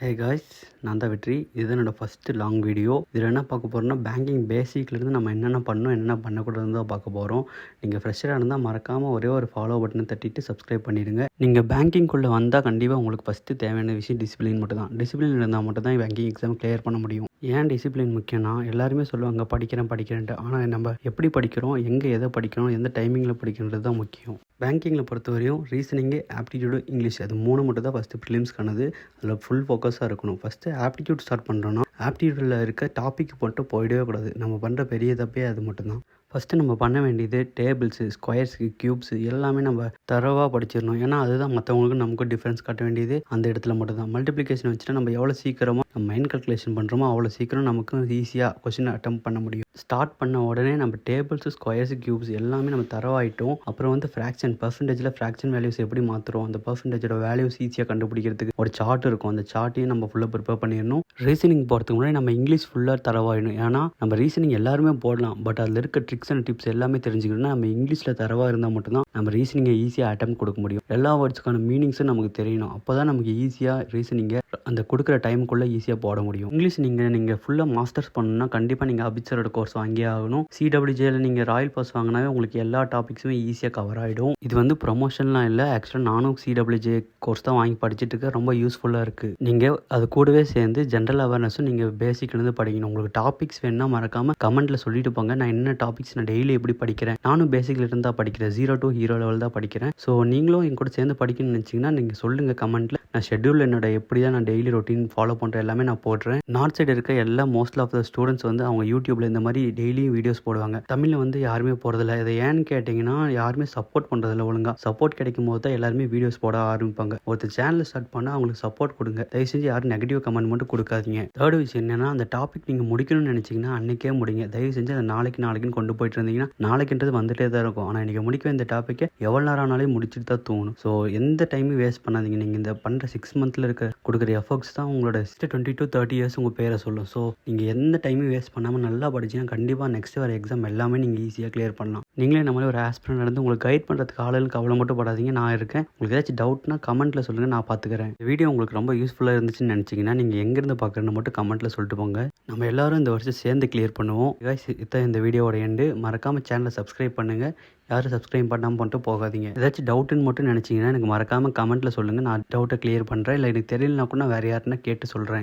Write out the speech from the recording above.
Hey guys, நான் தான் வெற்றி. இது என்னோட ஃபஸ்ட்டு லாங் வீடியோ. இதில் என்ன பார்க்க போகிறோம்னா, பேங்கிங் பேசிக்லேருந்து நம்ம என்னென்ன பண்ணணும், என்னென்ன பண்ணக்கூடாதுன்னு தான் பார்க்க போகிறோம். நீங்கள் ஃப்ரெஷராக இருந்தால் மறக்காமல் ஒரே ஒரு ஃபாலோ பட்டனை தட்டிட்டு சப்ஸ்கிரைப் பண்ணிடுங்க. நீங்கள் பேங்கிங்குள்ளே வந்தால் கண்டிப்பாக உங்களுக்கு ஃபஸ்ட்டு தேவையான விஷயம் டிசிப்ளின் மட்டும் தான். டிசிப்ளின் இருந்தால் மட்டும் தான் பேங்கிங் எக்ஸாம் கிளியர் பண்ண முடியும். ஏன் டிசிப்ளின் முக்கியம்னா, எல்லாருமே சொல்லுவாங்க படிக்கிறேன்ட்டு. ஆனால் நம்ம எப்படி படிக்கிறோம், எங்கே எதை படிக்கிறோம், எந்த டைமிங்கில் படிக்கிறது தான் முக்கியம். பேங்கிங்கில் பொறுத்தவரையும் ரீசனிங்கு, ஆப்டிடியூடு, இங்கிலீஷ் அது 3 மட்டும் தான் ஃபஸ்ட்டு ப்ரிலிம்ஸ்க்கானது. அதில் ஃபுல் ஃபோக்கஸாக இருக்கணும். ஃபஸ்ட்டு ஆப்டிடியூட் ஸ்டார்ட் பண்ணுறோன்னா, ஆப்டிடியூடில் இருக்க டாபிக் மட்டும் போயிடவே கூடாது. நம்ம பண்ணுற பெரிய தப்பே அது மட்டும்தான். ஃபஸ்ட்டு நம்ம பண்ண வேண்டியது டேபிள்ஸு, ஸ்கொயர்ஸு, க்யூப்ஸு எல்லாமே நம்ம தரவாக படிச்சிடணும். ஏன்னா அதுதான் மற்றவங்களுக்கும் நமக்கும் டிஃப்ரென்ஸ் காட்ட வேண்டியது அந்த இடத்துல மட்டும்தான். மல்டிப்ளிகேஷன் வச்சுட்டு நம்ம எவ்வளோ சீக்கிரமாக நம்ம மைண்ட் கால்குலேஷன் பண்ணுறோமோ அவ்வளோ சீக்கிரம் நமக்கு ஈஸியாக கொஸ்டின் அட்டெம்ப்ட் பண்ண முடியும். ஸ்டார்ட் பண்ண உடனே நம்ம டேபிள்ஸு, ஸ்கொயர்ஸு, க்யூப்ஸ் எல்லாமே நம்ம தரவாயிட்டோம். அப்புறம் ஃப்ராக்ஷன், பர்சன்டேஜில் ஃப்ராக்ஷன் வேல்யூஸ் எப்படி மாற்றுறோம், அந்த பர்சன்டேஜோட வேல்யூஸ் ஈஸியாக கண்டுபிடிக்கிறதுக்கு ஒரு சார்ட் இருக்கும். அந்த சார்ட்டையும் நம்ம ஃபுல்லாக ப்ரிப்பேர் பண்ணிடணும். ரீசனிங் போகிறதுக்கு முன்னாடி நம்ம இங்கிலீஷ் ஃபுல்லாக தரவாயிடணும். ஏன்னா நம்ம ரீசனிங் எல்லாருமே போடலாம், பட் அதில் இருக்க ட்ரிக்ஸ் அண்ட் டிப்ஸ் எல்லாமே தெரிஞ்சுக்கணும்னா நம்ம இங்கிலீஷில் தரவாக இருந்தால் மட்டும்தான் நம்ம ரீசனிங்கை ஈஸியாக அட்டெம்ப்ட் கொடுக்க முடியும். எல்லா வேர்ட்ஸ்க்கான மீனிங்ஸும் நமக்கு தெரியணும். அப்போ தான் நமக்கு ஈஸியாக ரீசனிங்கை அந்த கொடுக்குற டைமுக்குள்ளே ஈஸியாக போட முடியும். இங்கிலீஷ் நீங்கள் ஃபுல்லாக மாஸ்டர்ஸ் பண்ணணும்னா கண்டிப்பாக நீங்கள் அபிச்சரோட கோர்ஸ் வாங்கியே ஆகணும். சிடபிள்யூஜேல நீங்கள் ராயல் பாஸ் வாங்கினாவே உங்களுக்கு எல்லா டாபிக்ஸுமே ஈஸியாக கவர் ஆகிடும். இது ப்ரொமோஷன்லாம் இல்லை, ஆக்சுவலாக நானும் சிடபிள்யூஜே கோர்ஸ் தான் வாங்கி படிச்சுட்டு இருக்கேன். ரொம்ப யூஸ்ஃபுல்லாக இருக்குது. நீங்கள் அது கூடவே சேர்ந்து ஜென்ரல் அவேர்னஸும் நீங்கள் பேசிக்லேருந்து படிக்கணும். உங்களுக்கு டாபிக்ஸ் வேணுன்னா மறக்காமல் கமெண்ட்டில் சொல்லிட்டு போங்க. நான் என்ன டாபிக்ஸ் நான் டெய்லி எப்படி படிக்கிறேன், நானும் பேசிக்ல இருந்தால் படிக்கிறேன், 0 to ஹீரோ லெவல் தான் படிக்கிறேன். ஸோ நீங்களும் என் கூட சேர்ந்து படிக்கணும்னு நினச்சிங்கன்னா நீங்கள் சொல்லுங்கள் கமெண்ட்டில். நான் ஷெட்யூல் என்னோட எப்படி தான் நான் டெய்லி ரொட்டீன் ஃபாலோ பண்ணுற எல்லாமே நான் போடுறேன். நார்த் சைடு இருக்க எல்லா மோஸ்ட் ஆஃப் த ஸ்டூடெண்ட்ஸ் அவங்க யூடியூப்ல இந்த மாதிரி டெய்லியும் வீடியோஸ் போடுவாங்க. தமிழில் யாருமே போடுறதில்ல. இதை ஏன்னு கேட்டிங்கன்னா, யாருமே சப்போர்ட் பண்ணுறதில்ல ஒழுங்காக. சப்போர்ட் கிடைக்கும் போது தான் எல்லாருமே வீடியோஸ் போட ஆரம்பிப்பாங்க. ஒருத்தர் சேனல் ஸ்டார்ட் பண்ணால் அவங்களுக்கு சப்போர்ட் கொடுங்க. தயவு செஞ்சு யாரும் நெகட்டிவ் கமெண்ட் மட்டும் கொடுக்காதீங்க. தேர்ட் விஷயம் என்னன்னா, அந்த டாபிக் நீங்கள் முடிக்கணும்னு நினச்சிங்கன்னா அன்றைக்கே முடிங்க. தயவு செஞ்சு அதை நாளைக்குன்னு கொண்டு போயிட்டு இருந்தீங்கன்னா நாளைக்குன்றது வந்துட்டே தான் இருக்கும். ஆனால் இன்றைக்கி முடிக்க இந்த டாப்பிக்கை எவ்வளோ நேரம் ஆனாலும் முடிச்சுட்டு தான் தோணும். ஸோ எந்த டைமும் வேஸ்ட் பண்ணாதீங்க. நீங்கள் இந்த பண்ணுற 6 மந்த்தில் கொடுக்குற எஃபர்ட்ஸ் தான் உங்களோட 20 to 30 இயர்ஸ் உங்கள் பேரை சொல்லும். ஸோ நீங்கள் எந்த டைமும் வேஸ்ட் பண்ணாமல் நல்லா படிச்சிங்கன்னா கண்டிப்பாக நெக்ஸ்ட் வர எக்ஸாம் எல்லாமே நீங்கள் ஈஸியாக கிளியர் பண்ணலாம். நீங்களே இந்த மாதிரி ஒரு ஆஸ்பிரண்ட் நடந்து உங்களுக்கு கைட் பண்ணுறதுக்கு ஆளுக்கு அவ்வளோ மட்டும் படாதீங்க. நான் இருக்கேன். உங்களுக்கு ஏதாச்சும் டவுட்னா கமெண்ட்டில் சொல்லுங்கள், நான் பார்த்துக்கிறேன். இந்த வீடியோ உங்களுக்கு ரொம்ப யூஸ்ஃபுல்லாக இருந்துச்சுன்னு நினச்சிங்கன்னா நீங்கள் எங்கேருந்து பார்க்குறேன்னு மட்டும் கமெண்ட்டில் சொல்லிட்டு போங்க. நம்ம எல்லாரும் இந்த வருஷம் சேர்ந்து கிளியர் பண்ணுவோம். இதான் இந்த வீடியோவோட எண்டு. மறக்காமல் சேனலை சப்ஸ்கிரைப் பண்ணுங்கள். யாரும் சப்ஸ்கிரைப் பண்ணாமல் பண்ணிட்டு போகாதீங்க. ஏதாச்சும் டவுட்டுன்னு மட்டும் நினச்சிங்கன்னா எனக்கு மறக்காமல் கமெண்ட்டில் சொல்லுங்கள். நான் டவுட்டை கிளியர் பண்ணுறேன். இல்லை எனக்கு தெரியலனா கூட நான் வேறு யாருன்னா கேட்டு சொல்கிறேன்.